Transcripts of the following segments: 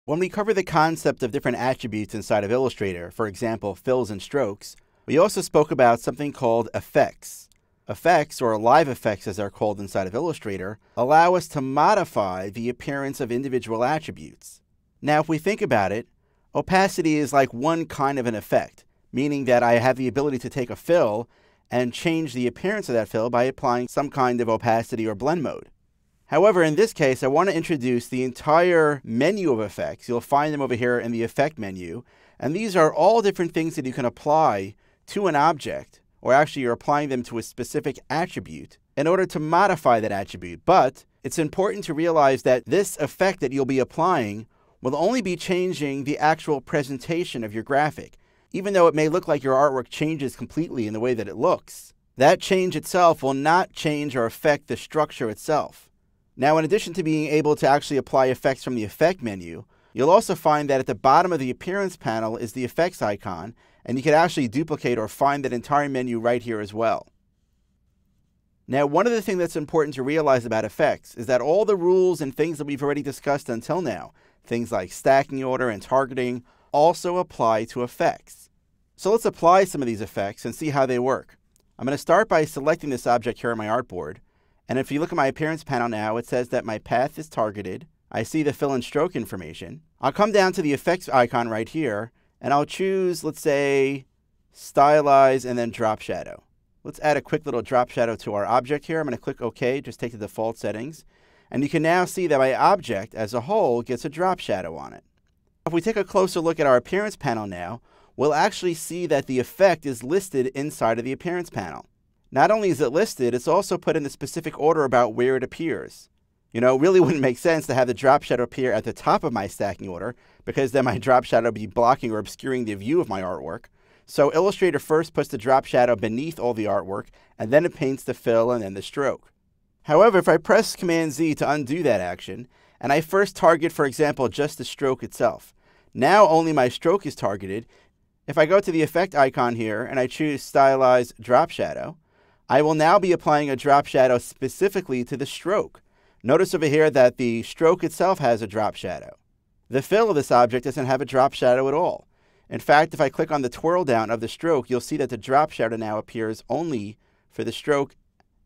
When we cover the concept of different attributes inside of Illustrator, for example, fills and strokes, we also spoke about something called effects. Effects, or live effects as they're called inside of Illustrator, allow us to modify the appearance of individual attributes. Now, if we think about it, opacity is like one kind of an effect, meaning that I have the ability to take a fill and change the appearance of that fill by applying some kind of opacity or blend mode. However, in this case, I want to introduce the entire menu of effects. You'll find them over here in the effect menu. And these are all different things that you can apply to an object, or actually you're applying them to a specific attribute in order to modify that attribute. But it's important to realize that this effect that you'll be applying will only be changing the actual presentation of your graphic. Even though it may look like your artwork changes completely in the way that it looks, that change itself will not change or affect the structure itself. Now, in addition to being able to actually apply effects from the effect menu, you'll also find that at the bottom of the appearance panel is the effects icon, and you can actually duplicate or find that entire menu right here as well. Now, one of the things that's important to realize about effects is that all the rules and things that we've already discussed until now, things like stacking order and targeting, also apply to effects. So let's apply some of these effects and see how they work. I'm going to start by selecting this object here on my artboard. And if you look at my appearance panel now, it says that my path is targeted. I see the fill and stroke information. I'll come down to the effects icon right here, and I'll choose, let's say, stylize and then drop shadow. Let's add a quick little drop shadow to our object here. I'm going to click OK, just take the default settings. And you can now see that my object as a whole gets a drop shadow on it. If we take a closer look at our appearance panel now, we'll actually see that the effect is listed inside of the appearance panel. Not only is it listed, it's also put in the specific order about where it appears. You know, it really wouldn't make sense to have the drop shadow appear at the top of my stacking order, because then my drop shadow would be blocking or obscuring the view of my artwork. So Illustrator first puts the drop shadow beneath all the artwork, and then it paints the fill and then the stroke. However, if I press Command-Z to undo that action, and I first target, for example, just the stroke itself, now only my stroke is targeted. If I go to the effect icon here and I choose Stylize Drop Shadow, I will now be applying a drop shadow specifically to the stroke. Notice over here that the stroke itself has a drop shadow. The fill of this object doesn't have a drop shadow at all. In fact, if I click on the twirl down of the stroke, you'll see that the drop shadow now appears only for the stroke,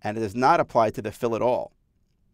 and it does not apply to the fill at all.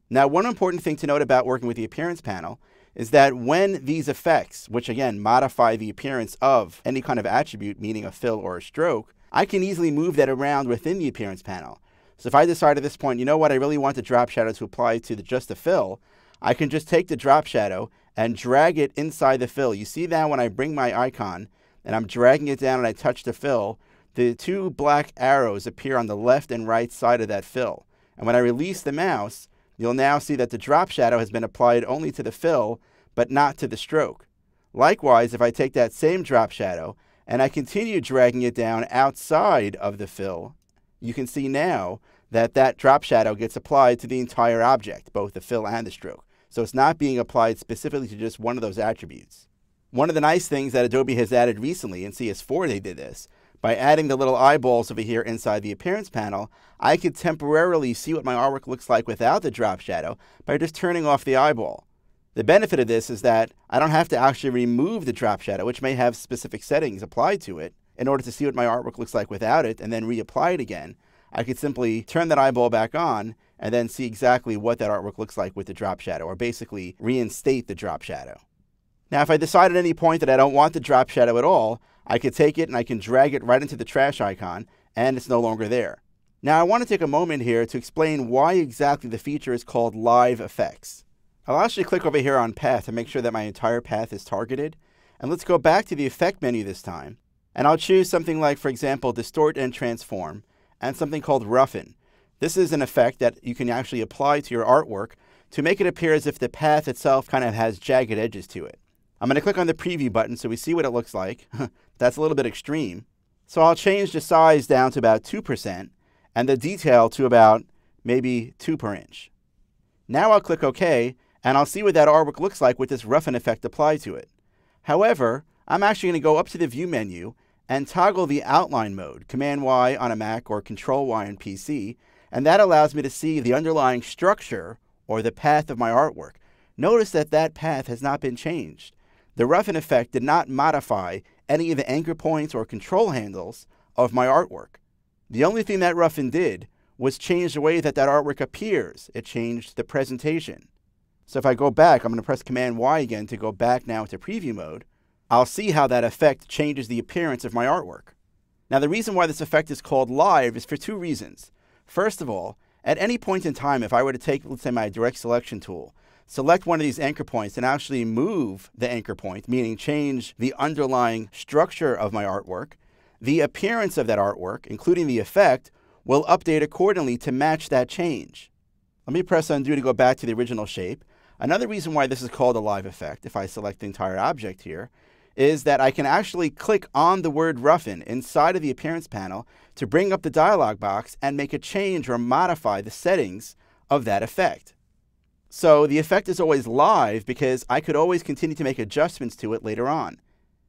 Now, one important thing to note about working with the appearance panel is that when these effects, which again modify the appearance of any kind of attribute, meaning a fill or a stroke, I can easily move that around within the appearance panel. So if I decide at this point, you know what, I really want the drop shadow to apply to just the fill, I can just take the drop shadow and drag it inside the fill. You see now when I bring my icon and I'm dragging it down and I touch the fill, the two black arrows appear on the left and right side of that fill. And when I release the mouse, you'll now see that the drop shadow has been applied only to the fill, but not to the stroke. Likewise, if I take that same drop shadow and I continue dragging it down outside of the fill, you can see now that that drop shadow gets applied to the entire object, both the fill and the stroke. So it's not being applied specifically to just one of those attributes. One of the nice things that Adobe has added recently, in CS4 they did this, by adding the little eyeballs over here inside the appearance panel, I could temporarily see what my artwork looks like without the drop shadow by just turning off the eyeball. The benefit of this is that I don't have to actually remove the drop shadow, which may have specific settings applied to it, in order to see what my artwork looks like without it and then reapply it again. I could simply turn that eyeball back on and then see exactly what that artwork looks like with the drop shadow, or basically reinstate the drop shadow. Now, if I decide at any point that I don't want the drop shadow at all, I could take it and I can drag it right into the trash icon, and it's no longer there. Now, I want to take a moment here to explain why exactly the feature is called Live Effects. I'll actually click over here on Path to make sure that my entire path is targeted. And let's go back to the Effect menu this time. And I'll choose something like, for example, Distort and Transform, and something called Roughen. This is an effect that you can actually apply to your artwork to make it appear as if the path itself kind of has jagged edges to it. I'm going to click on the Preview button so we see what it looks like. That's a little bit extreme. So I'll change the size down to about 2% and the detail to about maybe 2 per inch. Now I'll click OK, and I'll see what that artwork looks like with this roughen effect applied to it. However, I'm actually going to go up to the View menu and toggle the Outline mode, Command-Y on a Mac or Control-Y on PC, and that allows me to see the underlying structure or the path of my artwork. Notice that that path has not been changed. The roughen effect did not modify any of the anchor points or control handles of my artwork. The only thing that roughen did was change the way that artwork appears. It changed the presentation. So if I go back, I'm going to press Command Y again to go back now into preview mode. I'll see how that effect changes the appearance of my artwork. Now, the reason why this effect is called live is for two reasons. First of all, at any point in time, if I were to take, let's say, my direct selection tool, select one of these anchor points and actually move the anchor point, meaning change the underlying structure of my artwork, the appearance of that artwork, including the effect, will update accordingly to match that change. Let me press undo to go back to the original shape. Another reason why this is called a live effect, if I select the entire object here, is that I can actually click on the word roughen inside of the appearance panel to bring up the dialog box and make a change or modify the settings of that effect. So the effect is always live because I could always continue to make adjustments to it later on.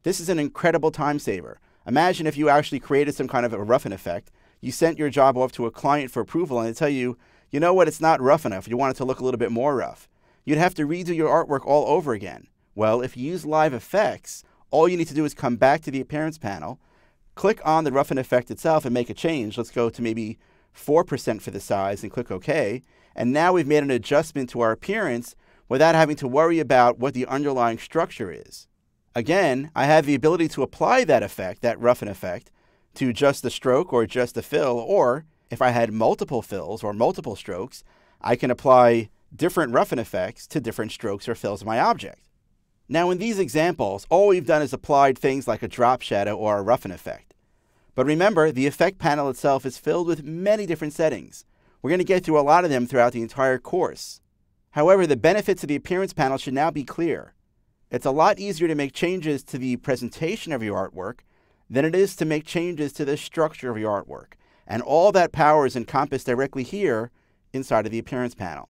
This is an incredible time saver. Imagine if you actually created some kind of a roughen effect, you sent your job off to a client for approval and they tell you, you know what, it's not rough enough, you want it to look a little bit more rough. You'd have to redo your artwork all over again. Well, if you use live effects, all you need to do is come back to the appearance panel, click on the roughen effect itself and make a change. Let's go to maybe 4% for the size and click OK. And now we've made an adjustment to our appearance without having to worry about what the underlying structure is. Again, I have the ability to apply that effect, that roughen effect, to just the stroke or just the fill, or if I had multiple fills or multiple strokes, I can apply different roughen effects to different strokes or fills of my object. Now in these examples, all we've done is applied things like a drop shadow or a roughen effect. But remember, the effect panel itself is filled with many different settings. We're going to get through a lot of them throughout the entire course. However, the benefits of the appearance panel should now be clear. It's a lot easier to make changes to the presentation of your artwork than it is to make changes to the structure of your artwork. And all that power is encompassed directly here inside of the appearance panel.